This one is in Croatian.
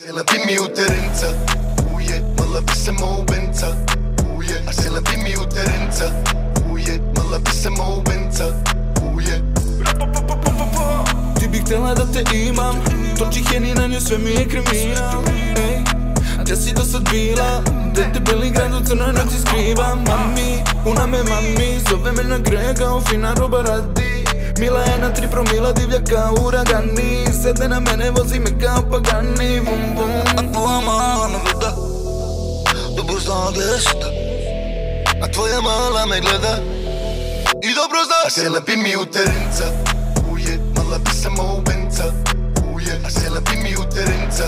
Htjela bi mi u terenca, mala bi se mo ubenca, a htjela bi mi u terenca, mala bi se mo ubenca, Ti bi htjela da te imam, toči heni na nju, sve mi je kriminal. Gdje si do sad bila, gdje te beli grad u crnoj noći skriva. Mami, una me mami, zove me na grega, u fina roba radi. Mila je na 3 promila, divlja kao uragani. Sedne na mene, vozi me kao pagani. Bum bum. A tvoja mala me gleda, dobro zna gdje si da. A tvoja mala me gleda i dobro zna. A htjela bi mi u terenca, mala bi se mo ubenca, a htjela bi mi u terenca,